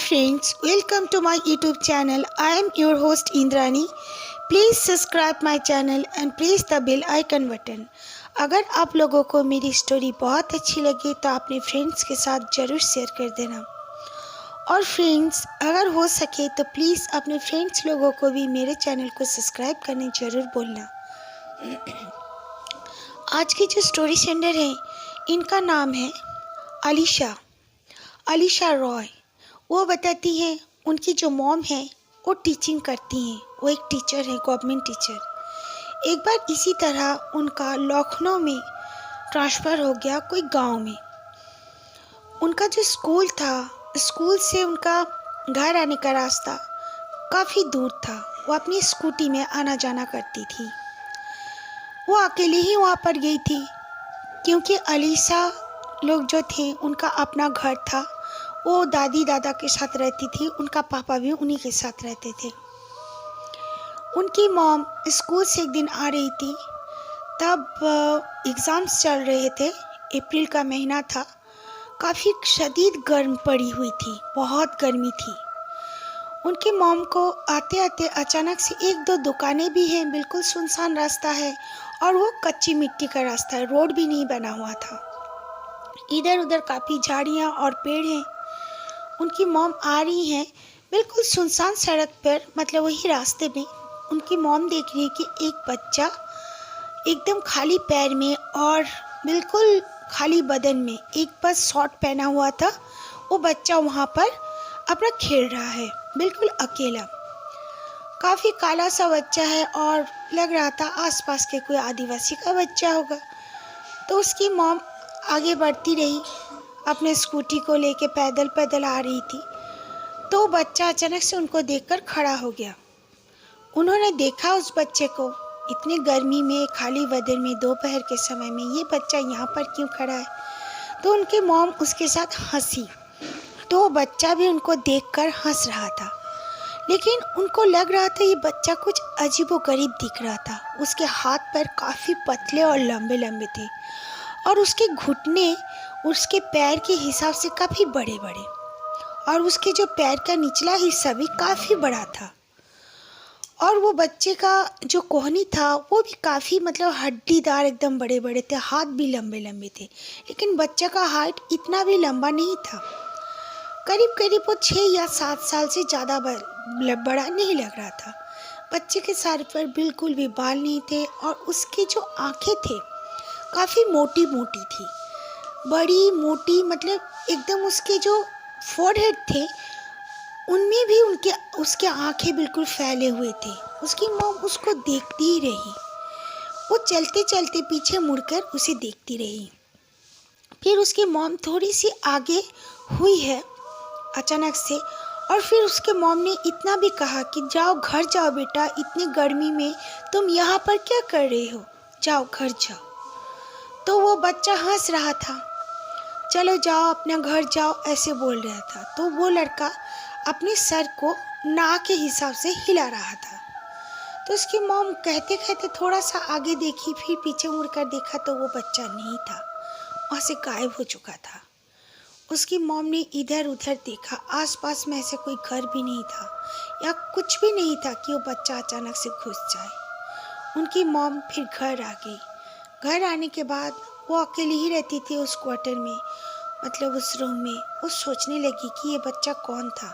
friends, welcome to my YouTube channel. I am your host Indrani. Please subscribe my channel and press the bell icon button. अगर आप लोगों को मेरी story बहुत अच्छी लगी तो अपने फ्रेंड्स के साथ ज़रूर शेयर कर देना। और फ्रेंड्स, अगर हो सके तो प्लीज़ अपने फ्रेंड्स लोगों को भी मेरे चैनल को सब्सक्राइब करने ज़रूर बोलना। आज की जो स्टोरी सेंडर है, इनका नाम है अलीशा रॉय। वो बताती हैं उनकी जो मॉम है वो टीचिंग करती हैं, वो एक टीचर है, गवर्नमेंट टीचर। एक बार इसी तरह उनका लखनऊ में ट्रांसफ़र हो गया कोई गांव में। उनका जो स्कूल था, स्कूल से उनका घर आने का रास्ता काफ़ी दूर था। वो अपनी स्कूटी में आना जाना करती थी। वो अकेली ही वहाँ पर गई थी क्योंकि अलीशा लोग जो थे उनका अपना घर था। वो दादी दादा के साथ रहती थी, उनका पापा भी उन्हीं के साथ रहते थे। उनकी मॉम स्कूल से एक दिन आ रही थी, तब एग्ज़ाम्स चल रहे थे, अप्रैल का महीना था। काफ़ी शदीद गर्म पड़ी हुई थी, बहुत गर्मी थी। उनकी मॉम को आते आते अचानक से एक दो दुकानें भी हैं, बिल्कुल सुनसान रास्ता है और वो कच्ची मिट्टी का रास्ता है, रोड भी नहीं बना हुआ था। इधर उधर काफ़ी झाड़ियाँ और पेड़ हैं। उनकी मॉम आ रही हैं बिल्कुल सुनसान सड़क पर, मतलब वही रास्ते में। उनकी मॉम देख रही है कि एक बच्चा एकदम खाली पैर में और बिल्कुल खाली बदन में, एक बस शॉर्ट पहना हुआ था, वो बच्चा वहाँ पर अपना खेल रहा है, बिल्कुल अकेला। काफ़ी काला सा बच्चा है और लग रहा था आसपास के कोई आदिवासी का बच्चा होगा। तो उसकी मॉम आगे बढ़ती रही, अपने स्कूटी को लेके पैदल पैदल आ रही थी। तो बच्चा अचानक से उनको देखकर खड़ा हो गया। उन्होंने देखा उस बच्चे को, इतने गर्मी में, खाली बदन में, दोपहर के समय में ये बच्चा यहाँ पर क्यों खड़ा है। तो उनकी मॉम उसके साथ हंसी। तो बच्चा भी उनको देखकर हंस रहा था, लेकिन उनको लग रहा था ये बच्चा कुछ अजीबोगरीब दिख रहा था। उसके हाथ पैर काफ़ी पतले और लंबे लंबे थे और उसके घुटने उसके पैर के हिसाब से काफ़ी बड़े बड़े, और उसके जो पैर का निचला हिस्सा भी काफ़ी बड़ा था। और वो बच्चे का जो कोहनी था वो भी काफ़ी, मतलब हड्डीदार, एकदम बड़े बड़े थे। हाथ भी लंबे लंबे थे, लेकिन बच्चे का हाइट इतना भी लंबा नहीं था। करीब करीब वो 6 या 7 साल से ज़्यादा बड़ा नहीं लग रहा था। बच्चे के सर पर बिल्कुल भी बाल नहीं थे और उसकी जो आँखें थे काफ़ी मोटी मोटी थी, बड़ी मोटी, मतलब एकदम। उसके जो फोरहेड थे उनमें भी उसके आँखें बिल्कुल फैले हुए थे। उसकी मॉम उसको देखती ही रही। वो चलते चलते पीछे मुड़कर उसे देखती रही। फिर उसकी मॉम थोड़ी सी आगे हुई है अचानक से, और फिर उसके मॉम ने इतना भी कहा कि जाओ घर जाओ बेटा, इतनी गर्मी में तुम यहाँ पर क्या कर रहे हो, जाओ घर जाओ। तो वो बच्चा हंस रहा था, चलो जाओ अपना घर जाओ, ऐसे बोल रहा था। तो वो लड़का अपने सर को नाक के हिसाब से हिला रहा था। तो उसकी मॉम कहते कहते थोड़ा सा आगे देखी, फिर पीछे मुड़कर देखा तो वो बच्चा नहीं था, वहाँ से गायब हो चुका था। उसकी मॉम ने इधर उधर देखा, आसपास में ऐसे कोई घर भी नहीं था या कुछ भी नहीं था कि वो बच्चा अचानक से घुस जाए। उनकी मॉम फिर घर आ गई। घर आने के बाद वो अकेली ही रहती थी उस क्वार्टर में, मतलब उस रूम में। वो सोचने लगी कि ये बच्चा कौन था।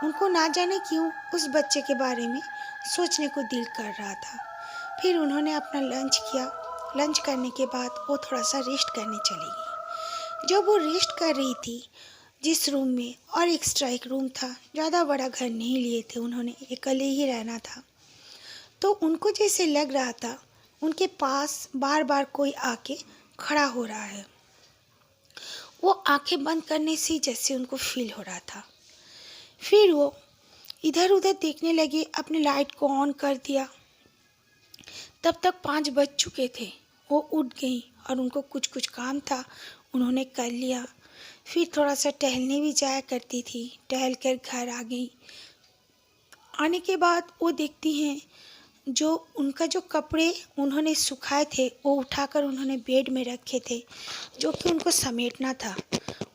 उनको ना जाने क्यों उस बच्चे के बारे में सोचने को दिल कर रहा था। फिर उन्होंने अपना लंच किया। लंच करने के बाद वो थोड़ा सा रेस्ट करने चली गई। जब वो रेस्ट कर रही थी जिस रूम में, और एक्स्ट्रा एक रूम था, ज़्यादा बड़ा घर नहीं लिए थे उन्होंने, अकेले ही रहना था, तो उनको जैसे लग रहा था उनके पास बार बार कोई आके खड़ा हो रहा है। वो आंखें बंद करने से जैसे उनको फील हो रहा था। फिर वो इधर उधर देखने लगे, अपने लाइट को ऑन कर दिया। तब तक 5 बज चुके थे। वो उठ गई और उनको कुछ कुछ काम था, उन्होंने कर लिया। फिर थोड़ा सा टहलने भी जाया करती थी, टहल कर घर आ गई। आने के बाद वो देखती हैं जो उनका जो कपड़े उन्होंने सुखाए थे वो उठाकर उन्होंने बेड में रखे थे, जो कि उनको समेटना था।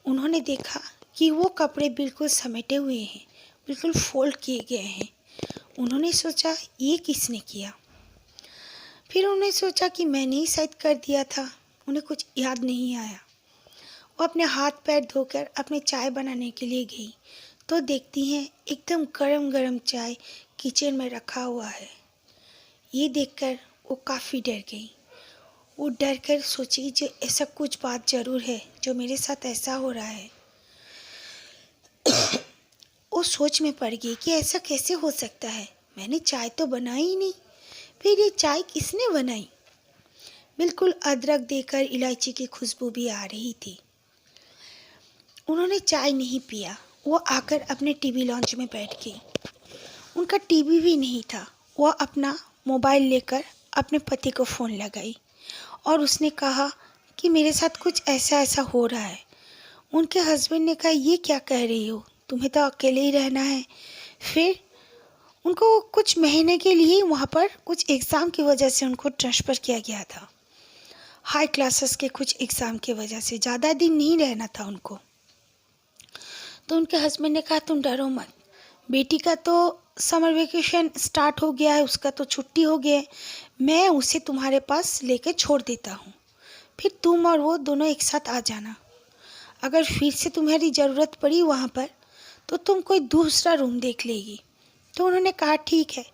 उन्होंने देखा कि वो कपड़े बिल्कुल समेटे हुए हैं, बिल्कुल फोल्ड किए गए हैं। उन्होंने सोचा ये किसने किया। फिर उन्होंने सोचा कि मैंने ही शायद कर दिया था। उन्हें कुछ याद नहीं आया। वो अपने हाथ पैर धोकर अपने चाय बनाने के लिए गई तो देखती हैं एकदम गरम गरम चाय किचन में रखा हुआ है। ये देखकर वो काफ़ी डर गई। वो डर कर सोची जो ऐसा कुछ बात ज़रूर है जो मेरे साथ ऐसा हो रहा है। वो सोच में पड़ गई कि ऐसा कैसे हो सकता है, मैंने चाय तो बनाई ही नहीं, फिर ये चाय किसने बनाई। बिल्कुल अदरक देकर इलायची की खुशबू भी आ रही थी। उन्होंने चाय नहीं पिया। वो आकर अपने टीवी लॉन्च में बैठ गई। उनका टीवी भी नहीं था। वह अपना मोबाइल लेकर अपने पति को फ़ोन लगाई और उसने कहा कि मेरे साथ कुछ ऐसा ऐसा हो रहा है। उनके हस्बैंड ने कहा ये क्या कह रही हो, तुम्हें तो अकेले ही रहना है। फिर उनको कुछ महीने के लिए वहाँ पर कुछ एग्ज़ाम की वजह से उनको ट्रांसफ़र किया गया था। हाई क्लासेस के कुछ एग्ज़ाम की वजह से ज़्यादा दिन नहीं रहना था उनको। तो उनके हस्बैंड ने कहा तुम डरो मत, बेटी का तो समर वेकेशन स्टार्ट हो गया है, उसका तो छुट्टी हो गया है, मैं उसे तुम्हारे पास लेकर छोड़ देता हूँ। फिर तुम और वो दोनों एक साथ आ जाना। अगर फिर से तुम्हारी ज़रूरत पड़ी वहाँ पर तो तुम कोई दूसरा रूम देख लेगी। तो उन्होंने कहा ठीक है।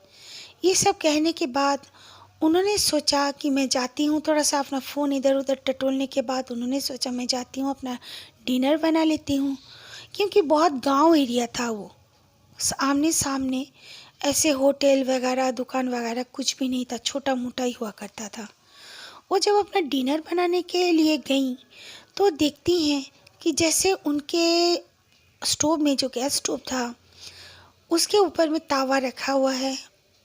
ये सब कहने के बाद उन्होंने सोचा कि मैं जाती हूँ, थोड़ा सा अपना फ़ोन इधर उधर टटोलने के बाद उन्होंने सोचा मैं जाती हूँ अपना डिनर बना लेती हूँ, क्योंकि बहुत गांव एरिया था। वो आमने सामने ऐसे होटल वगैरह दुकान वगैरह कुछ भी नहीं था, छोटा मोटा ही हुआ करता था। वो जब अपना डिनर बनाने के लिए गई तो देखती हैं कि जैसे उनके स्टोव में, जो गैस स्टोव था, उसके ऊपर में तावा रखा हुआ है,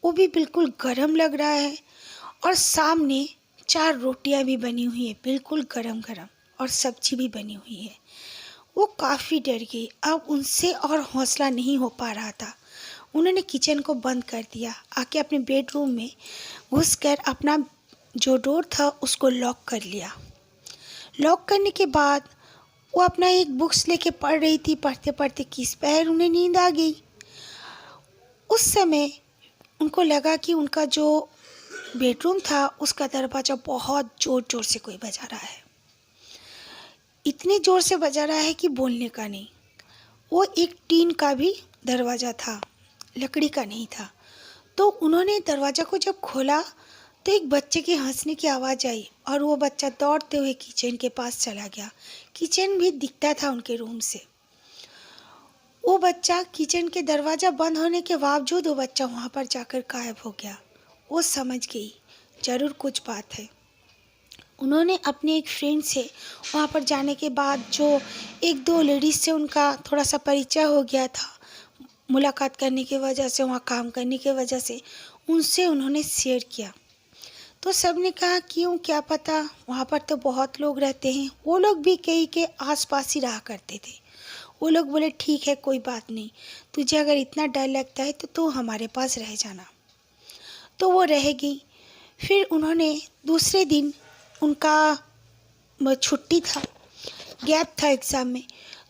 वो भी बिल्कुल गरम लग रहा है और सामने 4 रोटियां भी बनी हुई है बिल्कुल गरम गरम, और सब्जी भी बनी हुई है। वो काफ़ी डर गई। अब उनसे और हौसला नहीं हो पा रहा था। उन्होंने किचन को बंद कर दिया, आके अपने बेडरूम में घुसकर अपना जो डोर था उसको लॉक कर लिया। लॉक करने के बाद वो अपना एक बुक्स लेके पढ़ रही थी। पढ़ते पढ़ते किस पैर उन्हें नींद आ गई। उस समय उनको लगा कि उनका जो बेडरूम था उसका दरवाज़ा बहुत ज़ोर ज़ोर से कोई बजा रहा है। इतने ज़ोर से बजा रहा है कि बोलने का नहीं। वो एक टीन का भी दरवाज़ा था, लकड़ी का नहीं था। तो उन्होंने दरवाज़ा को जब खोला तो एक बच्चे के हंसने की आवाज़ आई और वो बच्चा दौड़ते हुए किचन के पास चला गया। किचन भी दिखता था उनके रूम से। वो बच्चा, किचन के दरवाज़ा बंद होने के बावजूद वो बच्चा वहाँ पर जाकर गायब हो गया। वो समझ गई ज़रूर कुछ बात है। उन्होंने अपने एक फ्रेंड से वहाँ पर जाने के बाद, जो एक दो लेडीज़ से उनका थोड़ा सा परिचय हो गया था मुलाकात करने की वजह से, वहाँ काम करने की वजह से, उनसे उन्होंने शेयर किया। तो सब ने कहा क्यों, क्या पता, वहाँ पर तो बहुत लोग रहते हैं। वो लोग भी कहीं के आसपास ही रहा करते थे। वो लोग बोले ठीक है कोई बात नहीं, तुझे अगर इतना डर लगता है तो तू हमारे पास रह जाना। तो वो रह गई। फिर उन्होंने दूसरे दिन, उनका छुट्टी था, गैप था एग्ज़ाम में,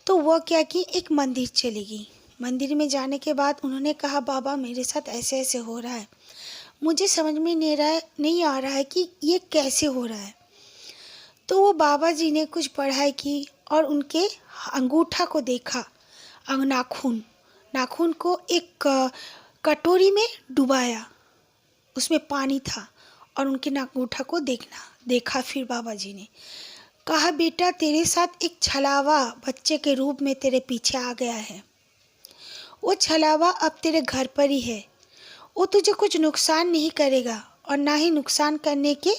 तो वो क्या कि एक मंदिर चली गई। मंदिर में जाने के बाद उन्होंने कहा बाबा मेरे साथ ऐसे ऐसे हो रहा है, मुझे समझ में नहीं आ रहा है कि ये कैसे हो रहा है। तो वो बाबा जी ने कुछ पढ़ाई की और उनके अंगूठा को देखा, नाखून को एक कटोरी में डुबाया, उसमें पानी था और उनके अंगूठा को देखा। फिर बाबा जी ने कहा बेटा तेरे साथ एक छलावा बच्चे के रूप में तेरे पीछे आ गया है। वो छलावा अब तेरे घर पर ही है। वो तुझे कुछ नुकसान नहीं करेगा और ना ही नुकसान करने के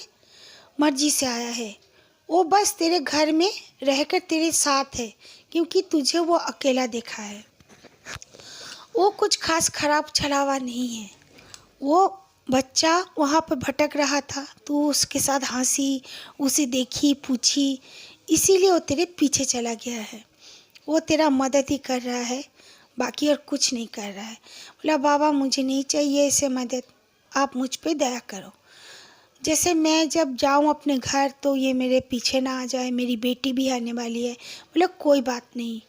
मर्जी से आया है। वो बस तेरे घर में रहकर तेरे साथ है, क्योंकि तुझे वो अकेला देखा है। वो कुछ खास खराब छलावा नहीं है। वो बच्चा वहाँ पर भटक रहा था, तू उसके साथ हंसी, उसे देखी, पूछी, इसीलिए वो तेरे पीछे चला गया है। वो तेरा मदद ही कर रहा है, बाकी और कुछ नहीं कर रहा है। बोला बाबा मुझे नहीं चाहिए ऐसे मदद, आप मुझ पे दया करो। जैसे मैं जब जाऊँ अपने घर तो ये मेरे पीछे ना आ जाए, मेरी बेटी भी आने वाली है। बोला कोई बात नहीं,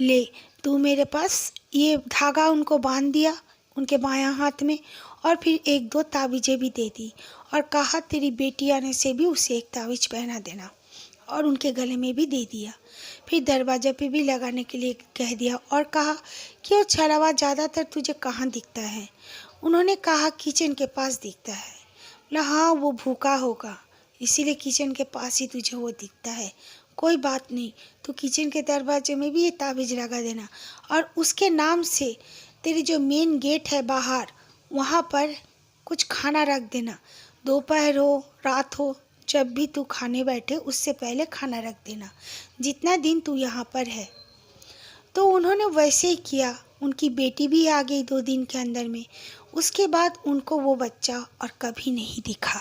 ले तू मेरे पास ये धागा उनको बांध दिया उनके बायां हाथ में, और फिर एक दो ताबीज़ें भी दे दी और कहा तेरी बेटी आने से भी उसे एक ताबीज़ पहना देना, और उनके गले में भी दे दिया। फिर दरवाजे पे भी लगाने के लिए कह दिया और कहा कि वो छलावा ज़्यादातर तुझे कहाँ दिखता है। उन्होंने कहा किचन के पास दिखता है। बोला हाँ वो भूखा होगा इसीलिए किचन के पास ही तुझे वो दिखता है, कोई बात नहीं, तो किचन के दरवाजे में भी ये ताबीज़ लगा देना और उसके नाम से तेरी जो मेन गेट है बाहर वहाँ पर कुछ खाना रख देना, दोपहर हो रात हो जब भी तू खाने बैठे उससे पहले खाना रख देना, जितना दिन तू यहाँ पर है। तो उन्होंने वैसे ही किया। उनकी बेटी भी आ गई 2 दिन के अंदर में। उसके बाद उनको वो बच्चा और कभी नहीं दिखा।